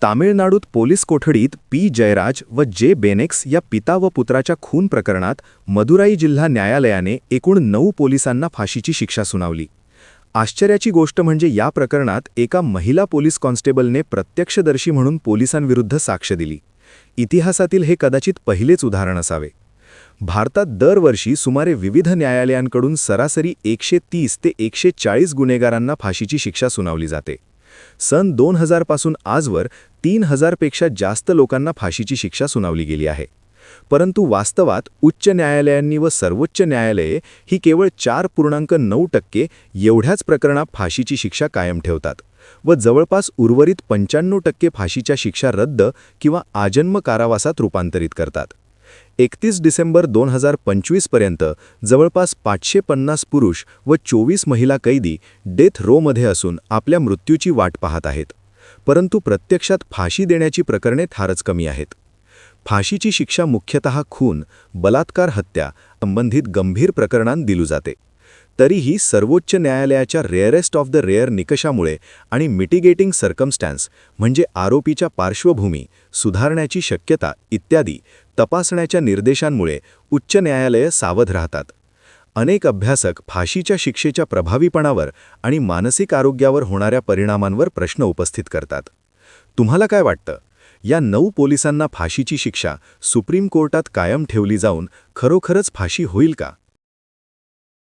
तामिळनाडूत पोलीस कोठडीत पी जयराज व जे बेनेक्स या पिता व पुत्राच्या खून प्रकरणात मदुराई जिल्हा न्यायालयाने एकूण 9 पोलिसांना फाशीची शिक्षा सुनावली. आश्चर्याची गोष्ट म्हणजे या प्रकरणात एका महिला पोलीस कॉन्स्टेबलने प्रत्यक्षदर्शी म्हणून पोलिसांविरुद्ध साक्ष दिली. इतिहासातील हे कदाचित पहिलेच उदाहरण असावे. भारतात दरवर्षी सुमारे विविध न्यायालयांकडून सरासरी 130 ते 140 गुन्हेगारांना फाशीची शिक्षा सुनावली जाते. सन 2000 पासून आजवर 3000 पेक्षा जास्त लोकांना फाशीची शिक्षा सुनावली गेली आहे. परंतु वास्तवात उच्च न्यायालयांनी व सर्वोच्च न्यायालये ही केवळ 4.9% एवढ्याच प्रकरणात फाशीची शिक्षा कायम ठेवतात व जवळपास उर्वरित 95% फाशीच्या शिक्षा रद्द किंवा आजन्म कारावासात रूपांतरित करतात. 31 डिसेंबर 2025 पर्यंत जवळपास 550 पुरुष व 24 महिला कैदी डेथ रोमध्ये असून आपल्या मृत्यूची वाट पाहत आहेत. परंतु प्रत्यक्षात फाशी देण्याची प्रकरणे फारच कमी आहेत. फाशीची शिक्षा मुख्यतः खून, बलात्कार, हत्या संबंधित गंभीर प्रकरणांत दिली जाते. तरीही सर्वोच्च न्यायालयाच्या रेअरेस्ट ऑफ द रेअर निकषामुळे आणि मिटिगेटिंग सर्कमस्टॅन्स म्हणजे आरोपीच्या पार्श्वभूमी, सुधारण्याची शक्यता इत्यादी तपासण्याच्या निर्देशांमुळे उच्च न्यायालये सावध राहतात. अनेक अभ्यासक फाशीच्या शिक्षेच्या प्रभावीपणावर आणि मानसिक आरोग्यावर होणाऱ्या परिणामांवर प्रश्न उपस्थित करतात. तुम्हाला काय वाटतं? या 9 पोलिसांना फाशीची शिक्षा सुप्रीम कोर्टात कायम ठेवली जाऊन खरोखरच फाशी होईल का?